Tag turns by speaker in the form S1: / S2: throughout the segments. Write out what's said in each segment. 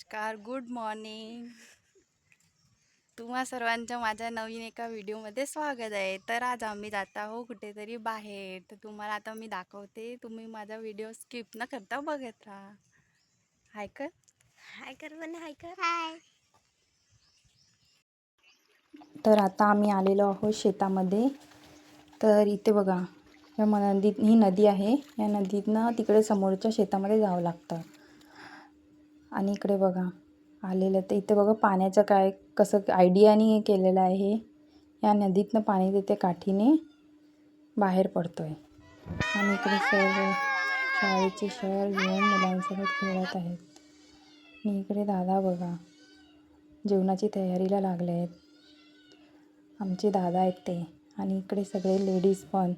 S1: नमस्कार, good morning. तुम्हा सर्वांच्या माझ्या नवीन एका व्हिडिओमध्ये स्वागत आहे. तर आज आम्ही जात आहोत कुठेतरी बाहेर. तर तुम्हाला आता मी दाखवते. तुम्ही माझा व्हिडिओ स्किप न करता बघत राहा. हाय कर.
S2: हाय कर पण हाय कर. हाय.
S1: तर आता आम्ही आलेलो आहोत शेतामध्ये. तर इथे बघा, ही नदी आहे. या नदीतनं तिकडे समोरच्या शेतामध्ये जावं लागतं. आणि इकडे बघा आलेलं, तर इथे बघा पाण्याचं काय कसं आयडियाने केलेलं आहे. या नदीतनं पाणी तिथे काठीने बाहेर पडतोय आणि इकडे सर्व शाळेचे शहर घेऊन मुलांसोबत खेळत आहेत. आणि इकडे दादा बघा जेवणाची तयारीला लागले आहेत. आमचे दादा आहेत ते. आणि इकडे सगळे लेडीज पण.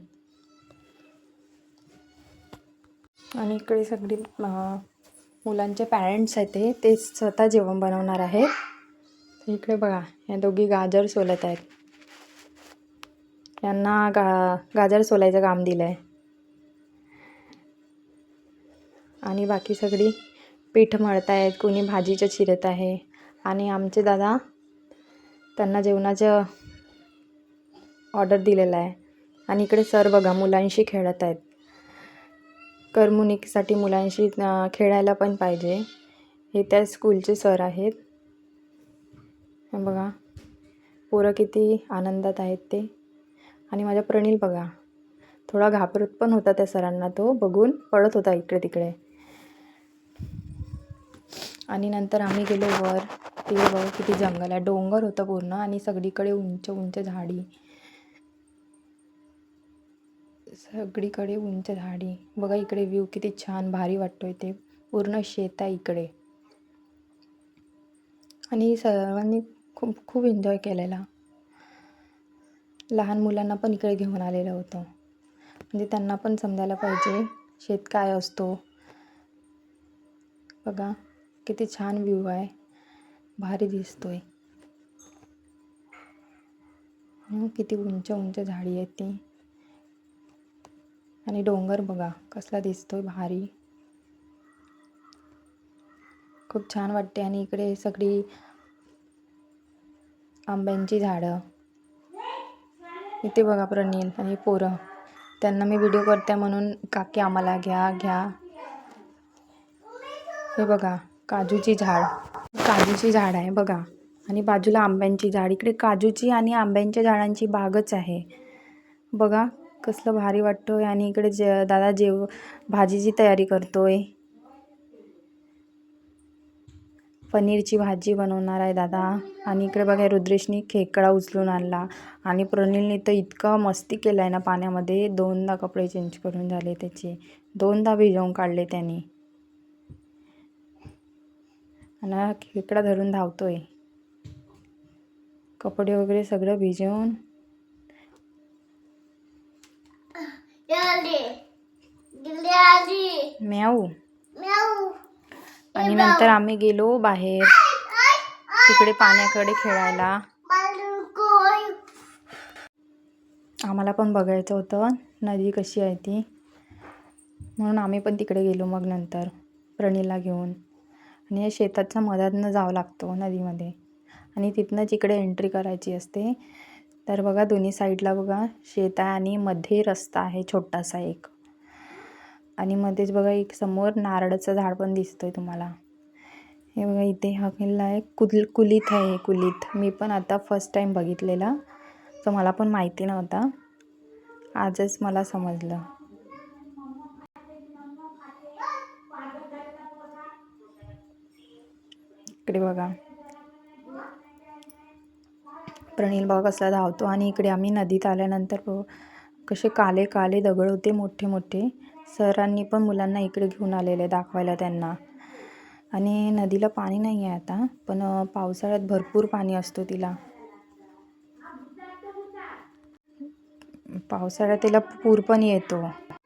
S1: आणि इकडे सगळे मुलांचे पॅरेंट्स आहेत. ते स्वतः जेवण बनवणार आहेत. तर इकडे बघा या दोघी गाजर सोलत आहेत. यांना गाजर सोलायचं काम दिलं आहे. आणि बाकी सगळी पीठ मळत आहेत, कोणी भाजीचं चिरत आहे. आणि आमचे दादा त्यांना जेवणाचं ऑर्डर दिलेलं आहे. आणि इकडे सर बघा मुलांशी खेळत आहेत. करमणुकीसाठी मुलांशी खेळायला पण पाहिजे. हे त्या स्कूलचे सर आहेत. बघा पोरं किती आनंदात आहेत ते. आणि माझा प्रणील बघा थोडा घाबरत पण होता त्या सरांना, तो बघून पळत होता इकडे तिकडे. आणि नंतर आम्ही गेलो वर. ते बघा किती जंगल आहे, डोंगर होतं पूर्ण आणि सगळीकडे उंच उंच झाडी. सगळीकडे उंच झाडी. बघा इकडे व्ह्यू किती छान भारी वाटतोय. ते पूर्ण शेत आहे इकडे. आणि सर्वांनी खूप खूप एन्जॉय केलेला. लहान मुलांना पण इकडे घेऊन आलेलं होतं, म्हणजे त्यांना पण समजायला पाहिजे शेत काय असतो. बघा किती छान व्ह्यू आहे, भारी दिसतोय. किती उंच उंच झाडी आहेत ती. आणि डोंगर बघा कसला दिसतोय भारी, खूप छान वाटते. आणि इकडे सगळी आंब्यांची झाडं. इथे बघा प्रणील आणि पोरं, त्यांना मी व्हिडिओ करते म्हणून काकी आम्हाला घ्या घ्या. हे बघा काजूची झाड आहे बघा. आणि बाजूला आंब्यांची झाड. इकडे काजूची आणि आंब्यांच्या झाडांची बागच आहे बघा. कसलं भारी वाटतोय. आणि इकडे दादा भाजीची तयारी करतोय. पनीरची भाजी बनवणार आहे दादा. आणि इकडे बघा रुद्रेशनी खेकडा उचलून आणला. आणि प्रणीलने तर इतका मस्ती केला आहे ना पाण्यामध्ये. 2दा कपडे चेंज करून झाले त्याचे, 2दा भिजवून काढले त्याने. आणि खेकडा धरून धावतोय, कपडे वगैरे सगळं भिजवून. म्याऊ. आणि नंतर आम्ही गेलो बाहेर तिकडे पाण्याकडे खेळायला. आम्हाला पण बघायचं होतं नदी कशी आहे ती, म्हणून आम्ही पण तिकडे गेलो. मग नंतर प्रणीला घेऊन. आणि या शेताच्या मधातनं जावं लागतो नदीमध्ये. आणि तिथनंच इकडे एंट्री करायची असते. तर बघा दोन्ही साईडला बघा शेत आहे आणि मध्ये रस्ता आहे छोटासा एक. आणि मध्येच बघा एक समोर नारळाचं झाड पण दिसतोय तुम्हाला. हे बघा इथे हा किल्ला आहे. कुलीत आहे कुलीत. मी पण आता फर्स्ट टाईम बघितलेला, तर मला पण माहिती नव्हता, आजच मला समजलं. इकडे बघा प्रणील बघा कसला धावतो. आणि इकडे आम्ही नदीत आल्यानंतर कसे काले काले दगड होते मोठे मोठे. सरांनी पण मुलांना इकडे घेऊन आलेले दाखवायला त्यांना. आणि नदीला पाणी नाही आहे आता, पण पावसाळ्यात भरपूर पाणी असतो तिला. पावसाळ्यात तिला पूर पण येतो.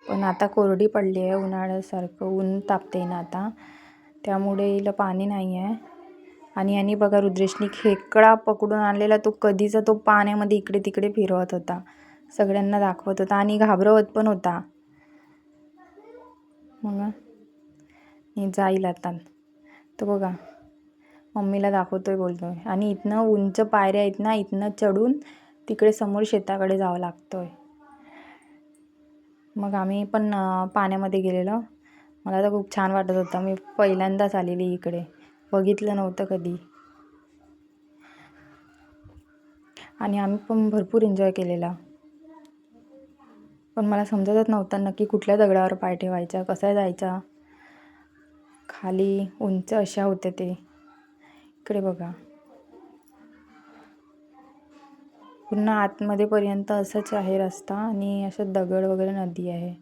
S1: पण आता कोरडी पडली आहे, उन्हाळ्यासारखं ऊन तापते ना आता, त्यामुळे हिला पाणी नाही आहे. आणि यांनी बघा रुद्रेशनी खेकडा पकडून आणलेला. तो कधीचा तो पाण्यामध्ये इकडे तिकडे फिरवत होता, सगळ्यांना दाखवत होता आणि घाबरवत पण होता. मग जाईल आता. तर बघा मम्मीला दाखवतोय बोलतोय. आणि इथनं उंच पायऱ्या आहेत ना, इथनं चढून तिकडे समोर शेताकडे जावं लागतंय. मग आम्ही पण पाण्यामध्ये गेलेलो. मला तर खूप छान वाटत होतं. मी पहिल्यांदाच आलेली इकडे, बघितलं नव्हतं कधी. आणि आम्ही पण भरपूर एन्जॉय केलेला. पण मला समजतच नव्हतं नक्की कुठल्या दगडावर पाय ठेवायचा, कसा जायचा. खाली उंच अशा होते ते. इकडे बघा, पुन्हा आतमध्ये पर्यंत असंच आहे रस्ता आणि असं दगड वगैरे नदी आहे.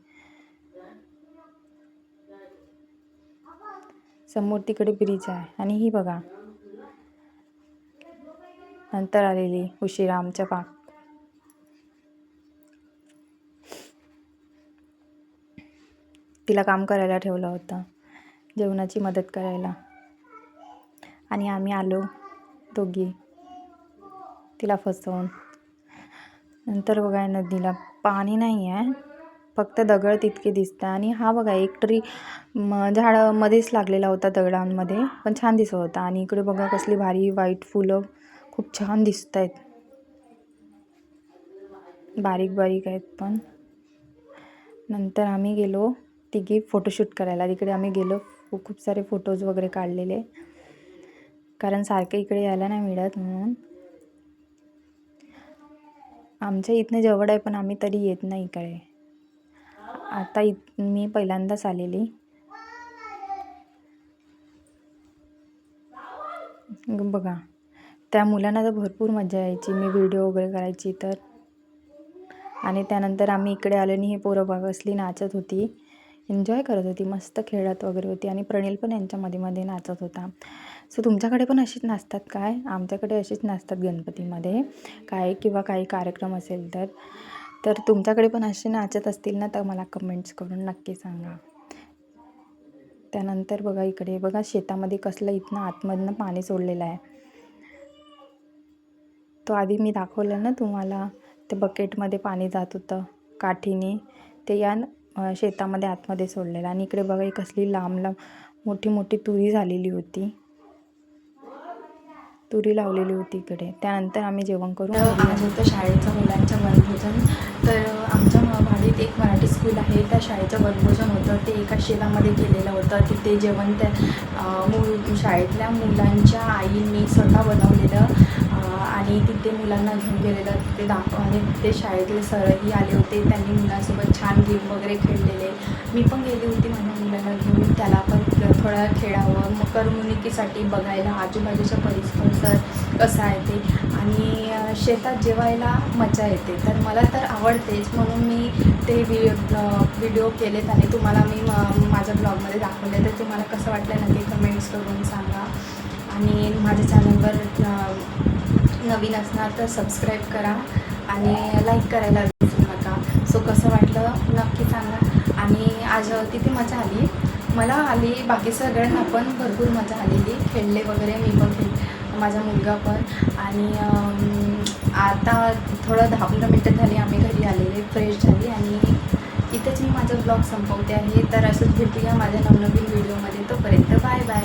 S1: समोर तिकडे ब्रिज आहे. आणि ही बघा नंतर आलेली उशिरा आमच्या तिला काम करायला ठेवलं होतं, जेवणाची मदत करायला. आणि आम्ही आलो दोघी तिला फसवून. नंतर बघा नदीला पाणी नाही आहे, फक्त दगड तितके दिसतं. आणि हा बघा एक ट्री झाडामध्येच लागलेला होता दगडांमध्ये, पण छान दिसत होता. आणि इकडे बघा कसली भारी व्हाईट फुलं खूप छान दिसत आहेत, बारीक बारीक आहेत पण. नंतर आम्ही गेलो तिघी फोटोशूट करायला. तिकडे आम्ही गेलो, खूप सारे फोटोज वगैरे काढलेले, कारण सारखं इकडे यायला नाही मिळत म्हणून. आमच्या इथनं जवळ आहे पण आम्ही तरी येत नाही इकडे. आता मी पहिल्यांदाच आलेली. बघा त्या मुलांना तर भरपूर मजा यायची, मी व्हिडिओ वगैरे करायची तर. आणि त्यानंतर आम्ही इकडे आलो आणि हे पोरं बघा कसली नाचत होती, एन्जॉय करत होती, मस्त खेळत वगैरे होती. आणि प्रणील पण यांच्या मध्ये नाचत होता. सो तुमच्याकडे पण अशीच नाचतात काय? आमच्याकडे अशीच नाचतात गणपतीमध्ये काय किंवा काही कार्यक्रम असेल तर तुमच्याकडे पण असे नाचत असतील ना, तर मला कमेंट्स करून नक्की सांगा. त्यानंतर बघा इकडे बघा शेतामध्ये कसलं इथनं आतमधनं पाणी सोडलेलं आहे. तो आधी मी दाखवलं ना तुम्हाला, ते बकेटमध्ये पाणी जात होतं काठीने, ते या शेतामध्ये आतमध्ये सोडलेलं. आणि इकडे बघा कसली लांब लांब मोठी मोठी तुरी झालेली होती, तुरी लावलेली होती इकडे. त्यानंतर आम्ही जेवण करून आज होतं शाळेचं मुलांचं वनभोजन. तर आमच्या वाडीत एक मराठी स्कूल आहे, त्या शाळेचं वनभोजन होतं. ते एका शेतामध्ये केलेलं होतं. तिथे जेवण त्या शाळेतल्या मुलांच्या आईंनी स्वतः बनवलेलं आणि तिथे मुलांना घेऊन गेलेलं. तिथे आणि तिथे शाळेतले सरही आले होते, त्यांनी मुलांसोबत छान गेम वगैरे खेळलेले. मी पण गेली होती माझ्या मुलांना घेऊन, त्याला पण थोडं खेळावं, मग करमणुकीसाठी बघायला आजूबाजूचा परिसर कसा आहे ते. आणि शेतात जेवायला मजा येते, तर मला तर आवडतेच, म्हणून मी ते व्हिडिओ केलेत आणि तुम्हाला मी माझ्या ब्लॉगमध्ये दाखवले. तर तुम्हाला कसं वाटलं नक्की कमेंट्स करून सांगा. आणि माझ्या चॅनलवर नवीन असणार तर सबस्क्राईब करा आणि लाईक करायला विसरू नका. सो कसं वाटलं नक्की सांगा. आणि आज तिथे मजा आली, मला आली, बाकी सगळ्यांना पण भरपूर मजा आलेली, खेळले वगैरे, मी पण माझा मुलगा पण. आणि आता थोडं 10-15 मिनटं झाली आम्ही घरी आलेले, फ्रेश झाली. आणि इथेच मी माझा ब्लॉग संपवते आहे. तर असंच भेटूया माझ्या नवनवीन व्हिडिओमध्ये. तोपर्यंत बाय बाय.